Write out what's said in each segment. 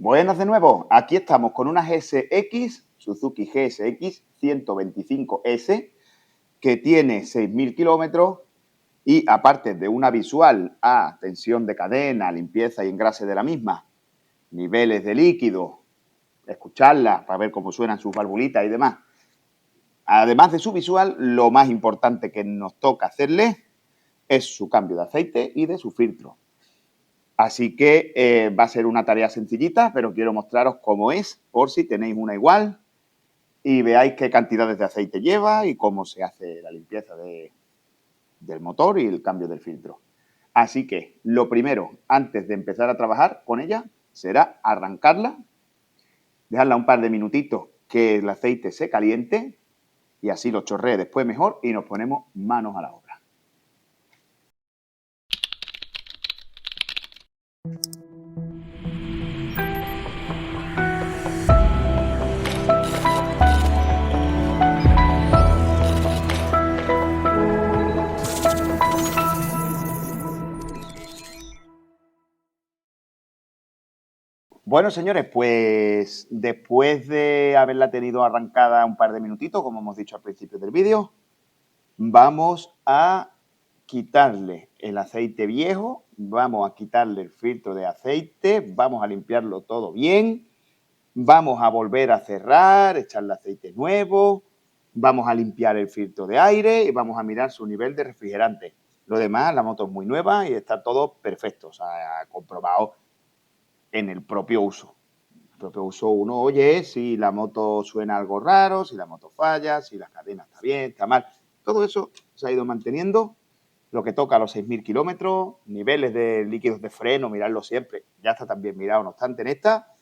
Buenas de nuevo, aquí estamos con una GSX, Suzuki GSX 125S, que tiene 6.000 kilómetros y aparte de una visual a tensión de cadena, limpieza y engrase de la misma, niveles de líquido, escucharla para ver cómo suenan sus valvulitas y demás. Además de su visual, lo más importante que nos toca hacerle es su cambio de aceite y de su filtro. Así que va a ser una tarea sencillita, pero quiero mostraros cómo es, por si tenéis una igual y veáis qué cantidades de aceite lleva y cómo se hace la limpieza del motor y el cambio del filtro. Así que lo primero, antes de empezar a trabajar con ella, será arrancarla, dejarla un par de minutitos que el aceite se caliente y así lo chorree después mejor y nos ponemos manos a la obra. Bueno, señores, pues después de haberla tenido arrancada un par de minutitos, como hemos dicho al principio del vídeo, vamos a quitarle el aceite viejo, vamos a quitarle el filtro de aceite, vamos a limpiarlo todo bien, vamos a volver a cerrar, echarle aceite nuevo, vamos a limpiar el filtro de aire y vamos a mirar su nivel de refrigerante. Lo demás, la moto es muy nueva y está todo perfecto, o sea, comprobado en el propio uso. El propio uso uno oye si la moto suena algo raro, si la moto falla, si la cadena está bien, está mal. Todo eso se ha ido manteniendo. Lo que toca a los 6.000 kilómetros, niveles de líquidos de freno, mirarlo siempre. Ya está también mirado, no obstante, en esta,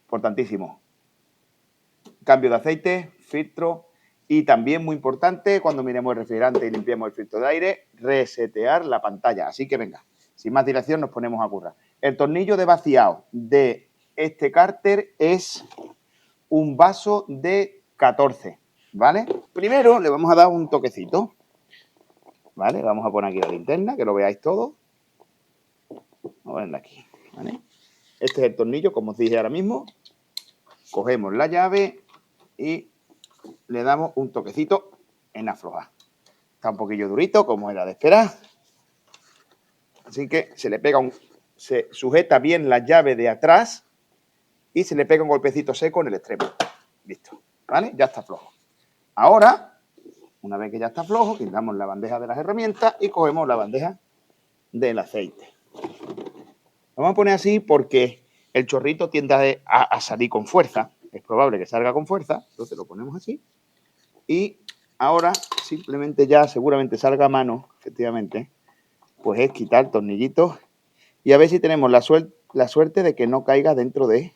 importantísimo. Cambio de aceite, filtro y también muy importante, cuando miremos el refrigerante y limpiemos el filtro de aire, resetear la pantalla. Así que venga, sin más dilación nos ponemos a currar. El tornillo de vaciado de este cárter es un vaso de 14, ¿vale? Primero le vamos a dar un toquecito, ¿vale? Vamos a poner aquí la linterna, que lo veáis todo. Vamos a ponerla aquí, ¿vale? Este es el tornillo, como os dije ahora mismo. Cogemos la llave y le damos un toquecito en aflojar. Está un poquillo durito, como era de esperar. Así que se sujeta bien la llave de atrás y se le pega un golpecito seco en el extremo. Listo, ¿vale? Ya está flojo. Ahora, una vez que ya está flojo, quitamos la bandeja de las herramientas y cogemos la bandeja del aceite. Lo vamos a poner así porque el chorrito tiende a salir con fuerza. Es probable que salga con fuerza, entonces lo ponemos así. Y ahora simplemente ya seguramente salga a mano, efectivamente, pues es quitar tornillitos y a ver si tenemos la suerte de que no caiga dentro de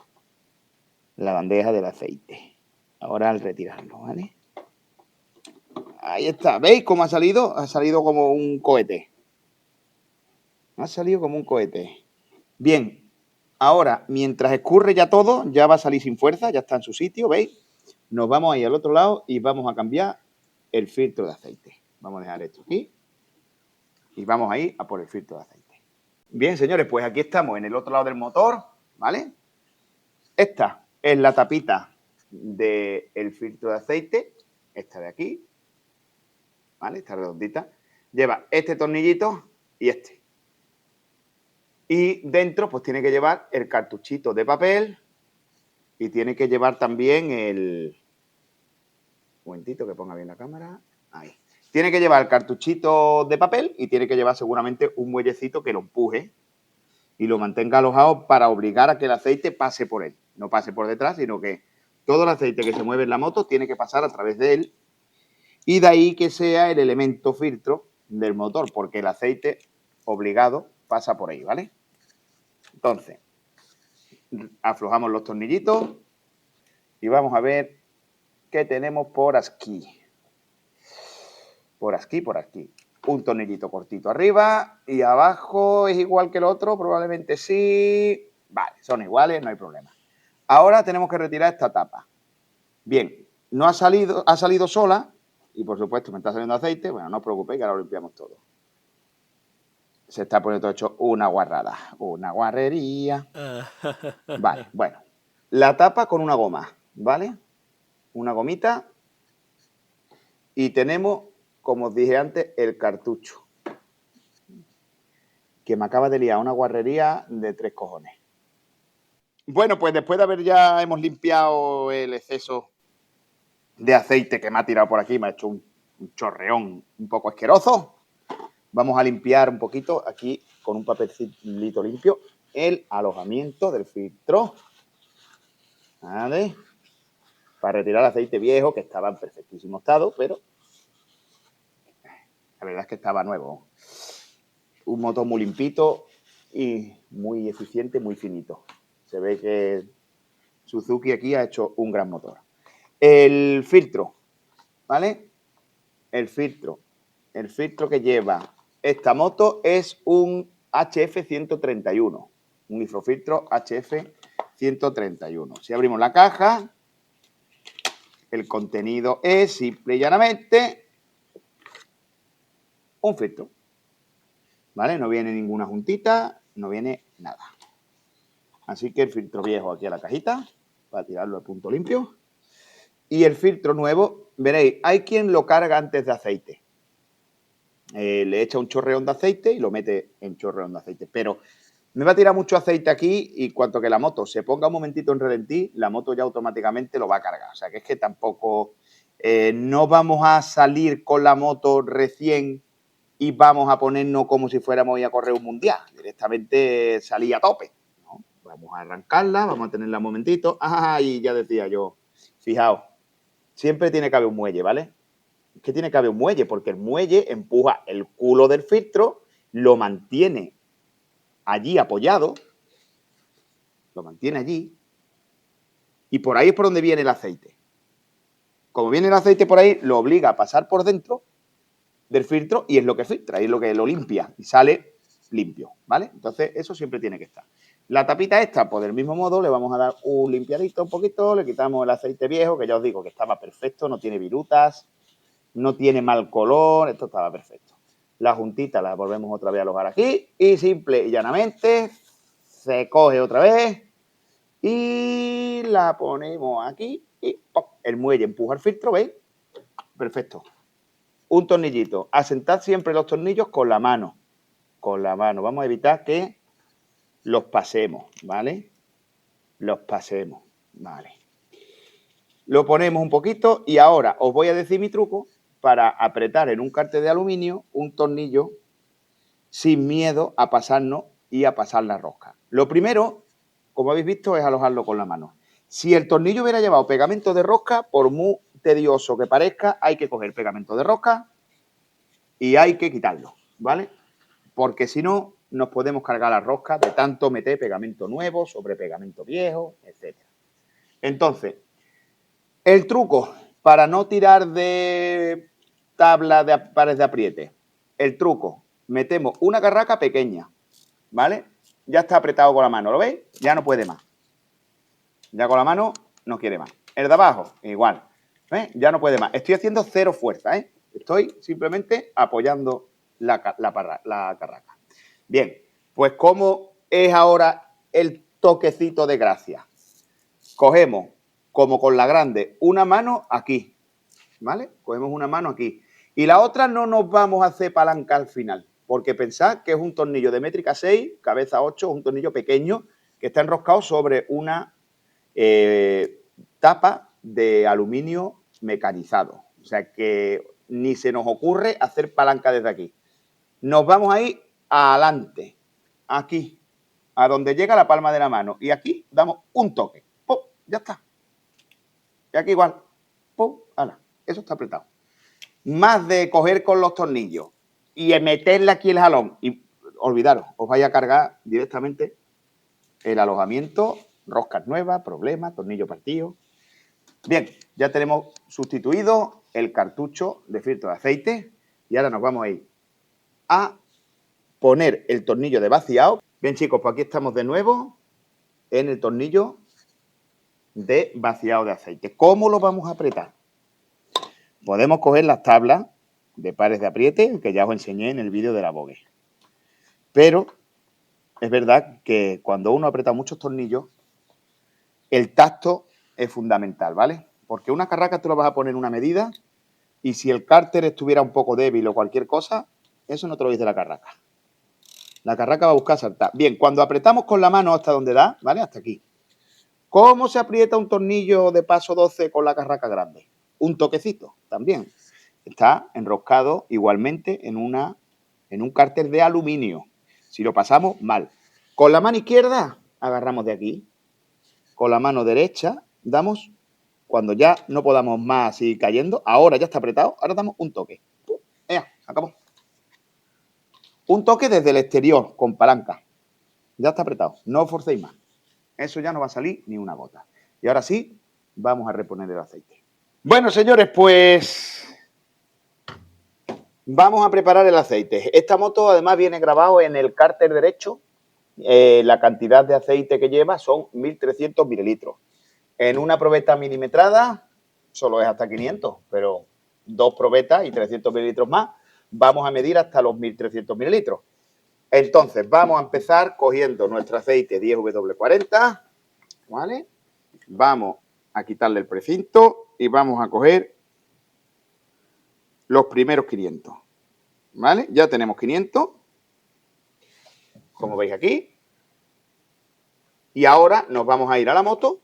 la bandeja del aceite. Ahora al retirarlo, ¿vale? Ahí está. ¿Veis cómo ha salido? Ha salido como un cohete. Ha salido como un cohete. Bien. Ahora, mientras escurre ya todo, ya va a salir sin fuerza, ya está en su sitio, ¿veis? Nos vamos ahí al otro lado y vamos a cambiar el filtro de aceite. Vamos a dejar esto aquí y vamos ahí a por el filtro de aceite. Bien, señores, pues aquí estamos en el otro lado del motor, ¿vale? Esta es la tapita del filtro de aceite, esta de aquí, ¿vale? Esta redondita. Lleva este tornillito y este. Y dentro, pues tiene que llevar el cartuchito de papel y tiene que llevar también el... Un momentito que ponga bien la cámara. Ahí. Tiene que llevar el cartuchito de papel y tiene que llevar seguramente un muellecito que lo empuje y lo mantenga alojado para obligar a que el aceite pase por él. No pase por detrás, sino que todo el aceite que se mueve en la moto tiene que pasar a través de él y de ahí que sea el elemento filtro del motor, porque el aceite obligado pasa por ahí, ¿vale? Entonces, aflojamos los tornillitos y vamos a ver qué tenemos por aquí. Por aquí, por aquí. Un tornillito cortito arriba y abajo es igual que el otro, probablemente sí. Vale, son iguales, no hay problema. Ahora tenemos que retirar esta tapa. Bien, no ha salido sola y por supuesto me está saliendo aceite. Bueno, no os preocupéis que ahora lo limpiamos todo. Se está poniendo todo hecho una guarrada, una guarrería. Vale, bueno. La tapa con una goma, ¿vale? Una gomita. Y tenemos, como os dije antes, el cartucho. Que me acaba de liar una guarrería de 3 cojones. Bueno, pues después de haber ya hemos limpiado el exceso de aceite que me ha tirado por aquí, me ha hecho un chorreón un poco asqueroso. Vamos a limpiar un poquito aquí con un papelito limpio el alojamiento del filtro. ¿Vale? Para retirar el aceite viejo que estaba en perfectísimo estado, pero la verdad es que estaba nuevo. Un motor muy limpito y muy eficiente, muy finito. Se ve que Suzuki aquí ha hecho un gran motor. El filtro, ¿vale? El filtro que lleva esta moto es un HF131, un isofiltro HF131. Si abrimos la caja, el contenido es simple y llanamente un filtro, ¿vale? No viene ninguna juntita, no viene nada. Así que el filtro viejo aquí a la cajita, para tirarlo al punto limpio. Y el filtro nuevo, veréis, hay quien lo carga antes de aceite. Le echa un chorreón de aceite y lo mete en chorreón de aceite. Pero me va a tirar mucho aceite aquí y cuanto que la moto se ponga un momentito en ralentí, la moto ya automáticamente lo va a cargar. O sea, que es que tampoco no vamos a salir con la moto recién y vamos a ponernos como si fuéramos a correr un mundial. Directamente salir a tope, ¿no? Vamos a arrancarla, vamos a tenerla un momentito. Y ya decía yo, fijaos, siempre tiene que haber un muelle, ¿vale? Es que tiene que haber un muelle, porque el muelle empuja el culo del filtro, lo mantiene allí apoyado, lo mantiene allí, y por ahí es por donde viene el aceite. Como viene el aceite por ahí, lo obliga a pasar por dentro del filtro y es lo que filtra, y es lo que lo limpia y sale limpio, ¿vale? Entonces, eso siempre tiene que estar. La tapita esta, pues del mismo modo, le vamos a dar un limpiadito un poquito, le quitamos el aceite viejo, que ya os digo que estaba perfecto, no tiene virutas, no tiene mal color, esto estaba perfecto. La juntita la volvemos otra vez a alojar aquí y simple y llanamente se coge otra vez y la ponemos aquí y ¡pop! El muelle empuja el filtro, ¿veis? Perfecto. Un tornillito. Asentad siempre los tornillos con la mano. Con la mano. Vamos a evitar que los pasemos, ¿vale? Los pasemos, ¿vale? Lo ponemos un poquito y ahora os voy a decir mi truco para apretar en un cárter de aluminio un tornillo sin miedo a pasarnos y a pasar la rosca. Lo primero, como habéis visto, es alojarlo con la mano. Si el tornillo hubiera llevado pegamento de rosca, por muy tedioso que parezca, hay que coger pegamento de rosca y hay que quitarlo, ¿vale? Porque si no, nos podemos cargar las roscas de tanto meter pegamento nuevo sobre pegamento viejo, etc. Entonces, el truco para no tirar de tabla de pares de apriete, el truco, metemos una carraca pequeña, ¿vale? Ya está apretado con la mano, ¿lo veis? Ya no puede más. Ya con la mano no quiere más. El de abajo, igual. ¿Ves? Ya no puede más. Estoy haciendo cero fuerza, ¿eh? Estoy simplemente apoyando la carraca. Bien, pues ¿cómo es ahora el toquecito de gracia? Cogemos, como con la grande, una mano aquí, ¿vale? Cogemos una mano aquí. Y la otra no nos vamos a hacer palanca al final, porque pensad que es un tornillo de métrica 6, cabeza 8, un tornillo pequeño que está enroscado sobre una tapa de aluminio mecanizado. O sea que ni se nos ocurre hacer palanca desde aquí. Nos vamos a ir adelante, aquí, a donde llega la palma de la mano. Y aquí damos un toque. ¡Pum! Ya está. Y aquí igual. ¡Pum! ¡Hala! Eso está apretado. Más de coger con los tornillos y meterle aquí el jalón. Y olvidaros, os vais a cargar directamente el alojamiento, roscas nuevas, problemas, tornillo partido. Bien, ya tenemos sustituido el cartucho de filtro de aceite y ahora nos vamos a ir a poner el tornillo de vaciado. Bien, chicos, pues aquí estamos de nuevo en el tornillo de vaciado de aceite. ¿Cómo lo vamos a apretar? Podemos coger las tablas de pares de apriete que ya os enseñé en el vídeo de la Vogue. Pero es verdad que cuando uno aprieta muchos tornillos, el tacto es fundamental, ¿vale? Porque una carraca tú lo vas a poner en una medida y si el cárter estuviera un poco débil o cualquier cosa, eso no te lo dice la carraca. La carraca va a buscar saltar. Bien, cuando apretamos con la mano hasta donde da, ¿vale? Hasta aquí. ¿Cómo se aprieta un tornillo de paso 12 con la carraca grande? Un toquecito también. Está enroscado igualmente en un cárter de aluminio. Si lo pasamos, mal. Con la mano izquierda, agarramos de aquí. Con la mano derecha, damos, cuando ya no podamos más seguir cayendo, ahora ya está apretado, ahora damos un toque. Acabó. Un toque desde el exterior, con palanca. Ya está apretado, no forcéis más. Eso ya no va a salir ni una gota. Y ahora sí, vamos a reponer el aceite. Bueno, señores, pues vamos a preparar el aceite. Esta moto además viene grabado en el cárter derecho. La cantidad de aceite que lleva son 1.300 mililitros. En una probeta milimetrada solo es hasta 500, pero 2 probetas y 300 mililitros más, vamos a medir hasta los 1.300 mililitros. Entonces, vamos a empezar cogiendo nuestro aceite 10W40, ¿vale? Vamos a quitarle el precinto y vamos a coger los primeros 500, ¿vale? Ya tenemos 500, como veis aquí. Y ahora nos vamos a ir a la moto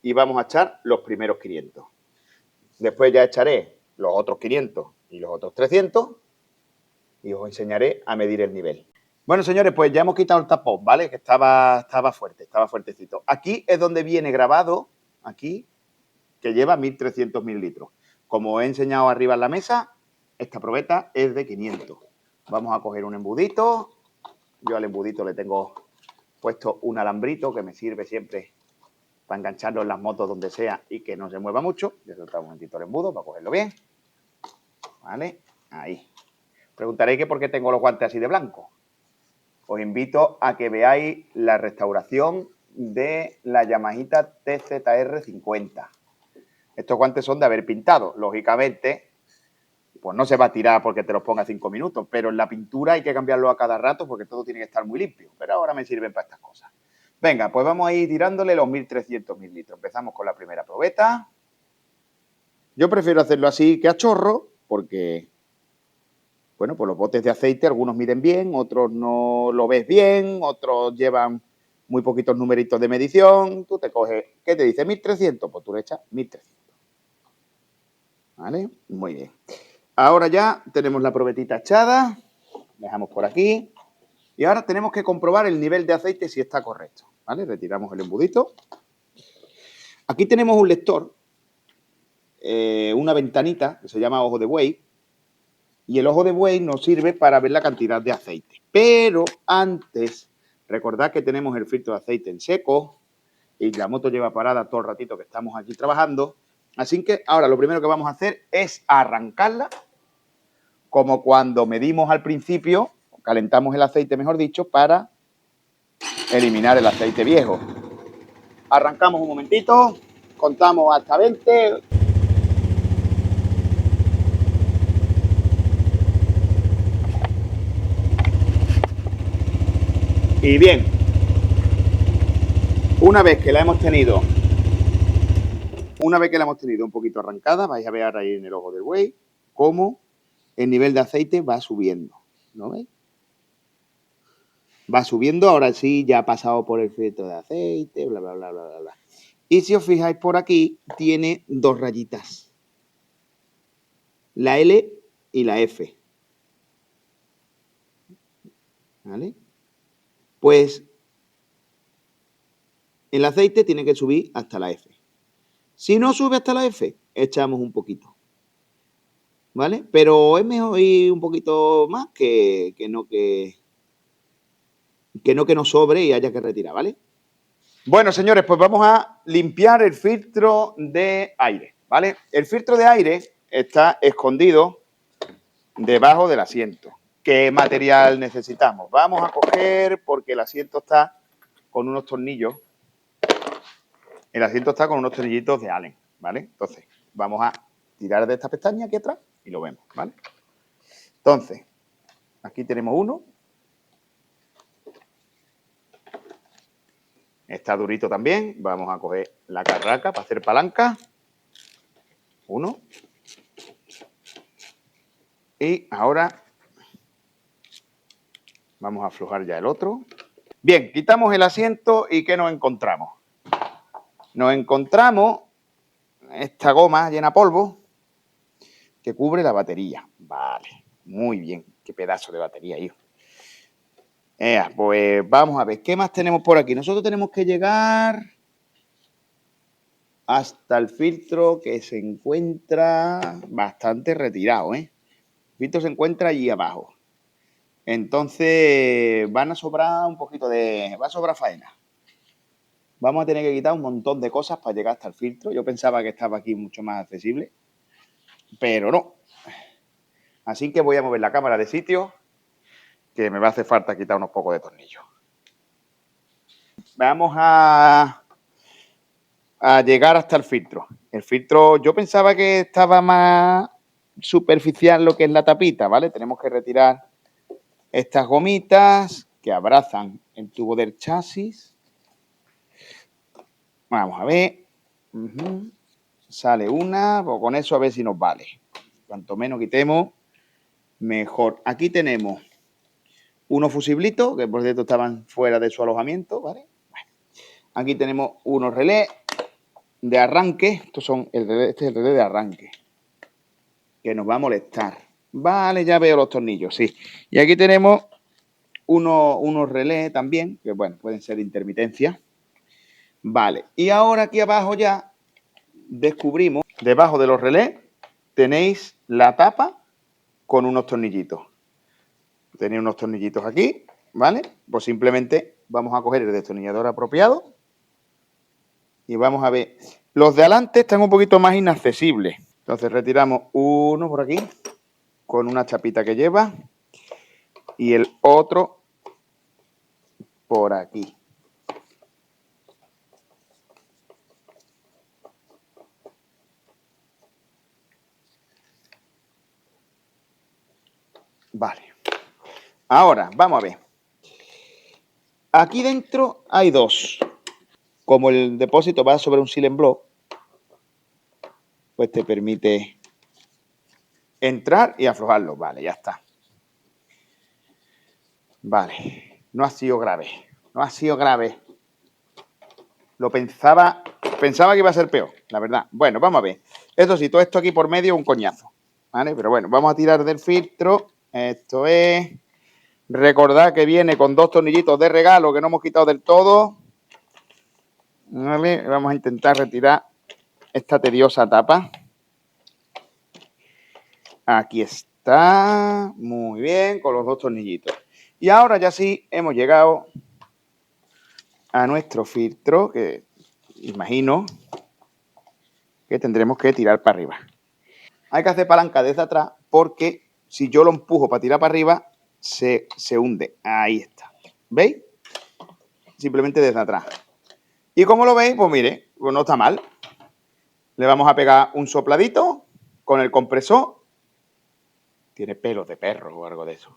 y vamos a echar los primeros 500. Después ya echaré los otros 500 y los otros 300 y os enseñaré a medir el nivel. Bueno, señores, pues ya hemos quitado el tapón, ¿vale? Que estaba fuerte, estaba fuertecito. Aquí es donde viene grabado, aquí, que lleva 1.300 mililitros. Como os he enseñado arriba en la mesa, esta probeta es de 500. Vamos a coger un embudito. Yo al embudito le tengo puesto un alambrito que me sirve siempre para engancharlo en las motos donde sea y que no se mueva mucho. Voy a soltar un momentito el embudo para cogerlo bien. ¿Vale? Ahí. Preguntaréis que por qué tengo los guantes así de blanco. Os invito a que veáis la restauración de la Yamahita TZR50. Estos guantes son de haber pintado. Lógicamente, pues no se va a tirar porque te los ponga 5 minutos, pero en la pintura hay que cambiarlo a cada rato porque todo tiene que estar muy limpio. Pero ahora me sirven para estas cosas. Venga, pues vamos a ir tirándole los 1.300 mililitros. Empezamos con la primera probeta. Yo prefiero hacerlo así que a chorro porque, bueno, pues los botes de aceite, algunos miden bien, otros no lo ves bien, otros llevan muy poquitos numeritos de medición. Tú te coges, ¿qué te dice? 1.300, pues tú le echas 1.300. ¿Vale? Muy bien. Ahora ya tenemos la probetita echada. Dejamos por aquí. Y ahora tenemos que comprobar el nivel de aceite si está correcto. ¿Vale? Retiramos el embudito. Aquí tenemos un lector, una ventanita que se llama ojo de buey. Y el ojo de buey nos sirve para ver la cantidad de aceite. Pero antes, recordad que tenemos el filtro de aceite en seco y la moto lleva parada todo el ratito que estamos aquí trabajando. Así que ahora lo primero que vamos a hacer es arrancarla, como cuando medimos al principio, calentamos el aceite, mejor dicho, para eliminar el aceite viejo. Arrancamos un momentito, contamos hasta 20. Y bien, una vez que la hemos tenido un poquito arrancada, vais a ver ahí en el ojo del buey cómo el nivel de aceite va subiendo, ¿no veis? Va subiendo, ahora sí ya ha pasado por el filtro de aceite, bla, bla, bla, bla, bla, bla. Y si os fijáis por aquí, tiene 2 rayitas. La L y la F. ¿Vale? Pues el aceite tiene que subir hasta la F. Si no sube hasta la F, echamos un poquito. ¿Vale? Pero es mejor ir un poquito más que nos sobre y haya que retirar, ¿vale? Bueno, señores, pues vamos a limpiar el filtro de aire, ¿vale? El filtro de aire está escondido debajo del asiento. ¿Qué material necesitamos? Vamos a coger, porque el asiento está con unos tornillos. El asiento está con unos tornillitos de Allen, ¿vale? Entonces, vamos a tirar de esta pestaña aquí atrás y lo vemos, ¿vale? Entonces, aquí tenemos uno. Está durito también. Vamos a coger la carraca para hacer palanca. Uno. Y ahora vamos a aflojar ya el otro. Bien, quitamos el asiento y ¿qué nos encontramos? Nos encontramos esta goma llena de polvo que cubre la batería. Vale, muy bien. Qué pedazo de batería, hijo. Pues vamos a ver, ¿qué más tenemos por aquí? Nosotros tenemos que llegar hasta el filtro que se encuentra bastante retirado, ¿eh? El filtro se encuentra allí abajo. Entonces van a sobrar un poquito de... va a sobrar faena. Vamos a tener que quitar un montón de cosas para llegar hasta el filtro. Yo pensaba que estaba aquí mucho más accesible, pero no. Así que voy a mover la cámara de sitio, que me va a hacer falta quitar unos pocos de tornillos. Vamos a llegar hasta el filtro. El filtro, yo pensaba que estaba más superficial lo que es la tapita, ¿vale? Tenemos que retirar estas gomitas que abrazan el tubo del chasis. Vamos a ver. Sale una, pues con eso a ver si nos vale. Cuanto menos quitemos, mejor. Aquí tenemos unos fusiblitos, que por cierto estaban fuera de su alojamiento, ¿vale? Bueno. Aquí tenemos unos relés de arranque. Estos son este es el relé de arranque, que nos va a molestar. Vale, ya veo los tornillos, sí. Y aquí tenemos unos relés también, que bueno, pueden ser de intermitencia. Vale, y ahora aquí abajo ya descubrimos, debajo de los relés tenéis la tapa con unos tornillitos. Tenéis unos tornillitos aquí, ¿vale? Pues simplemente vamos a coger el destornillador apropiado y vamos a ver. Los de adelante están un poquito más inaccesibles. Entonces retiramos uno por aquí con una chapita que lleva y el otro por aquí. Vale. Ahora, vamos a ver. Aquí dentro hay dos. Como el depósito va sobre un silent block, pues te permite entrar y aflojarlo. Vale, ya está. Vale. No ha sido grave. No ha sido grave. Lo pensaba que iba a ser peor, la verdad. Bueno, vamos a ver. Eso sí, todo esto aquí por medio es un coñazo. ¿Vale? Pero bueno, vamos a tirar del filtro. Esto es... Recordad que viene con dos tornillitos de regalo que no hemos quitado del todo. ¿Vale? Vamos a intentar retirar esta tediosa tapa. Aquí está. Muy bien, con los dos tornillitos. Y ahora ya sí hemos llegado a nuestro filtro, que imagino que tendremos que tirar para arriba. Hay que hacer palanca desde atrás porque si yo lo empujo para tirar para arriba, se hunde. Ahí está. ¿Veis? Simplemente desde atrás. Y como lo veis, pues mire, pues no está mal. Le vamos a pegar un sopladito con el compresor. Tiene pelos de perro o algo de eso.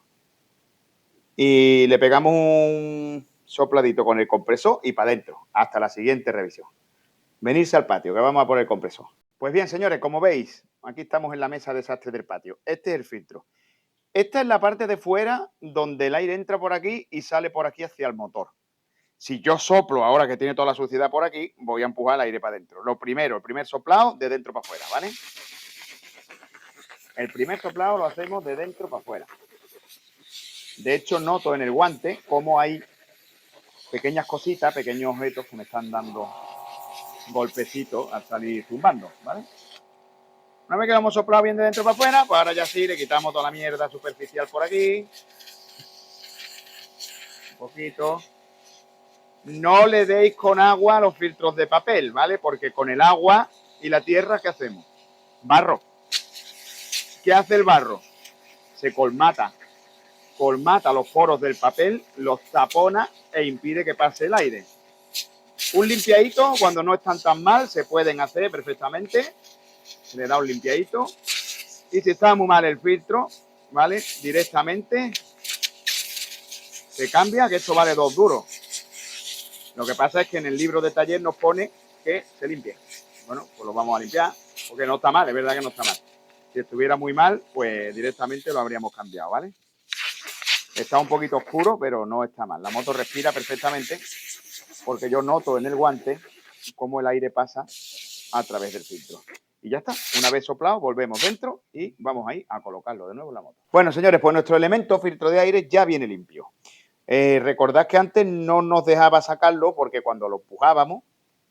Y le pegamos un sopladito con el compresor y para adentro, hasta la siguiente revisión. Venirse al patio, que vamos a poner el compresor. Pues bien, señores, como veis, aquí estamos en la mesa de desastre del patio. Este es el filtro. Esta es la parte de fuera donde el aire entra por aquí y sale por aquí hacia el motor. Si yo soplo ahora que tiene toda la suciedad por aquí, voy a empujar el aire para adentro. Lo primero, el primer soplado de dentro para afuera, ¿vale? El primer soplado lo hacemos de dentro para afuera. De hecho, noto en el guante cómo hay pequeñas cositas, pequeños objetos que me están dando golpecitos al salir zumbando, ¿vale? Una vez que lo hemos soplado bien de dentro para afuera, pues ahora ya sí le quitamos toda la mierda superficial por aquí. Un poquito. No le deis con agua a los filtros de papel, ¿vale? Porque con el agua y la tierra, ¿qué hacemos? Barro. ¿Qué hace el barro? Se colmata. Colmata los poros del papel, los tapona e impide que pase el aire. Un limpiadito, cuando no están tan mal, se pueden hacer perfectamente. Le da un limpiadito. Y si está muy mal el filtro, ¿vale? Directamente se cambia, que esto vale 2 duros. Lo que pasa es que en el libro de taller nos pone que se limpie. Bueno, pues lo vamos a limpiar, porque no está mal, es verdad que no está mal. Si estuviera muy mal, pues directamente lo habríamos cambiado, ¿vale? Está un poquito oscuro, pero no está mal. La moto respira perfectamente, porque yo noto en el guante cómo el aire pasa a través del filtro. Y ya está. Una vez soplado, volvemos dentro y vamos ahí a colocarlo de nuevo en la moto. Bueno, señores, pues nuestro elemento filtro de aire ya viene limpio. Recordad que antes no nos dejaba sacarlo porque cuando lo empujábamos,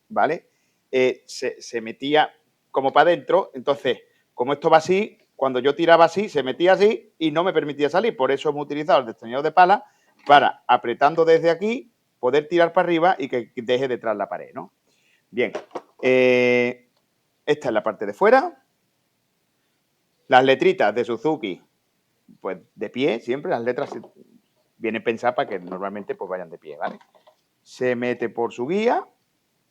¿vale? Se metía como para adentro. Entonces, como esto va así, cuando yo tiraba así, se metía así y no me permitía salir. Por eso hemos utilizado el destornillador de pala para, apretando desde aquí, poder tirar para arriba y que deje detrás la pared, ¿no? Bien. Esta es la parte de fuera. Las letritas de Suzuki, pues de pie, siempre las letras vienen pensadas para que normalmente pues vayan de pie, ¿vale? Se mete por su guía,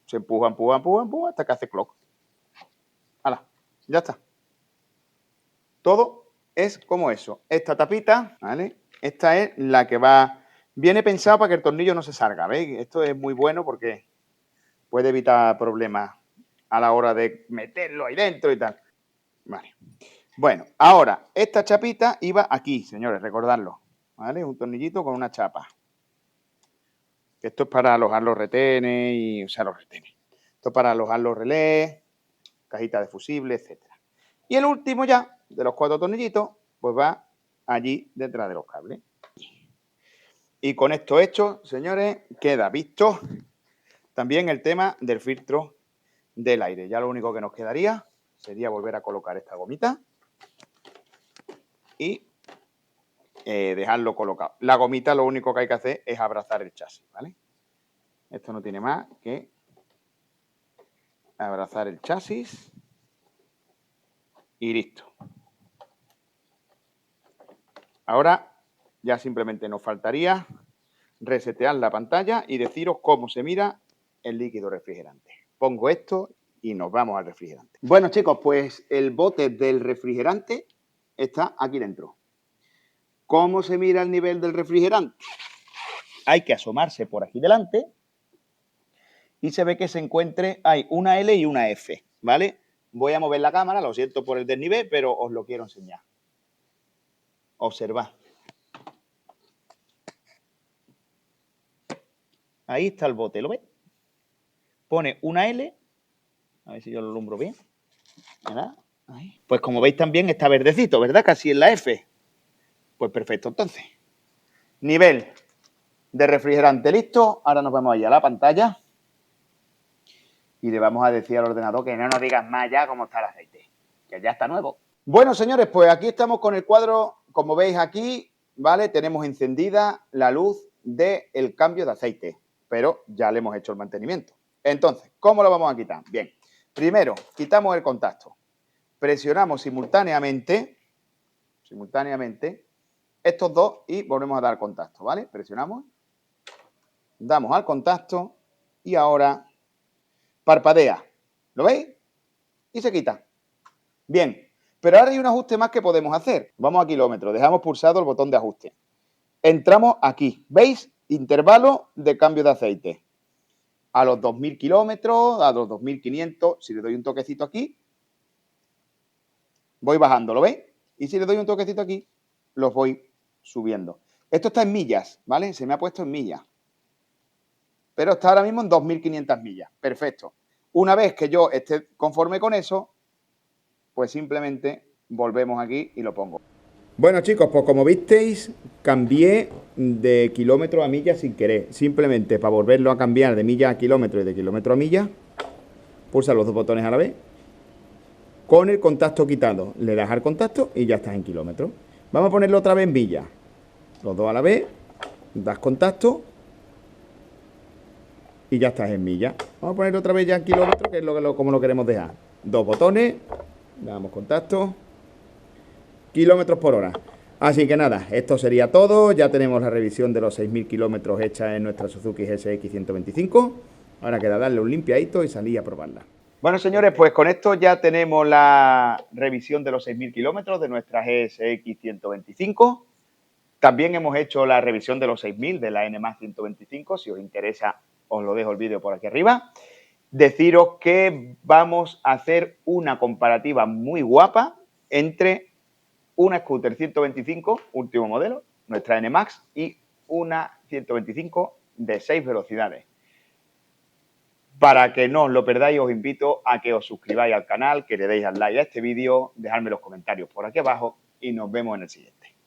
se empuja, empuja, empuja, empuja, hasta que hace clock. ¡Hala! Ya está. Todo es como eso. Esta tapita, ¿vale? Esta es la que va... Viene pensada para que el tornillo no se salga, ¿veis? Esto es muy bueno porque puede evitar problemas a la hora de meterlo ahí dentro y tal. Vale. Bueno, ahora, esta chapita iba aquí, señores, recordadlo, ¿vale? Un tornillito con una chapa. Esto es para alojar los retenes y... O sea, los retenes. Esto es para alojar los relés, cajita de fusible, etcétera. Y el último ya, de los 4 tornillitos, pues va allí detrás de los cables. Y con esto hecho, señores, queda visto también el tema del filtro del aire. Ya lo único que nos quedaría sería volver a colocar esta gomita y dejarlo colocado. La gomita lo único que hay que hacer es abrazar el chasis, ¿vale? Esto no tiene más que abrazar el chasis y listo. Ahora ya simplemente nos faltaría resetear la pantalla y deciros cómo se mira el líquido refrigerante. Pongo esto y nos vamos al refrigerante. Bueno, chicos, pues el bote del refrigerante está aquí dentro. ¿Cómo se mira el nivel del refrigerante? Hay que asomarse por aquí delante y se ve que se encuentre, hay una L y una F, ¿vale? Voy a mover la cámara, lo siento por el desnivel, pero os lo quiero enseñar. Observad. Ahí está el bote, ¿lo ves? Pone una L, a ver si yo lo alumbro bien. ¿Verdad? Ahí. Pues como veis también está verdecito, ¿verdad? Casi en la F. Pues perfecto, entonces. Nivel de refrigerante listo. Ahora nos vamos a ir a la pantalla y le vamos a decir al ordenador que no nos digas más ya cómo está el aceite, que ya está nuevo. Bueno, señores, pues aquí estamos con el cuadro, como veis aquí, ¿vale? Tenemos encendida la luz del cambio de aceite, pero ya le hemos hecho el mantenimiento. Entonces, ¿cómo lo vamos a quitar? Bien, primero, quitamos el contacto. Presionamos simultáneamente estos dos y volvemos a dar contacto, ¿vale? Presionamos, damos al contacto y ahora parpadea. ¿Lo veis? Y se quita. Bien, pero ahora hay un ajuste más que podemos hacer. Vamos a kilómetros, dejamos pulsado el botón de ajuste. Entramos aquí, ¿veis? Intervalo de cambio de aceite. A los 2000 kilómetros, a los 2500, si le doy un toquecito aquí, voy bajando, ¿lo veis? Y si le doy un toquecito aquí, los voy subiendo. Esto está en millas, ¿vale? Se me ha puesto en millas. Pero está ahora mismo en 2500 millas. Perfecto. Una vez que yo esté conforme con eso, pues simplemente volvemos aquí y lo pongo. Bueno, chicos, pues como visteis, cambié de kilómetro a millas sin querer. Simplemente para volverlo a cambiar de milla a kilómetro y de kilómetro a milla, pulsa los dos botones a la vez. Con el contacto quitado, le das al contacto y ya estás en kilómetros. Vamos a ponerlo otra vez en millas. Los dos a la vez, das contacto y ya estás en millas. Vamos a ponerlo otra vez ya en kilómetros, que es como lo queremos dejar. Dos botones, le damos contacto, kilómetros por hora. Así que nada, esto sería todo. Ya tenemos la revisión de los 6000 kilómetros hecha en nuestra Suzuki GSX 125. Ahora queda darle un limpiadito y salir a probarla. Bueno, señores, pues con esto ya tenemos la revisión de los 6000 kilómetros de nuestra GSX 125. También hemos hecho la revisión de los 6000 de la NMAX 125. Si os interesa, os lo dejo el vídeo por aquí arriba. Deciros que vamos a hacer una comparativa muy guapa entre una scooter 125, último modelo, nuestra NMAX, y una 125 de 6 velocidades. Para que no os lo perdáis, os invito a que os suscribáis al canal, que le deis al like a este vídeo, dejadme los comentarios por aquí abajo y nos vemos en el siguiente.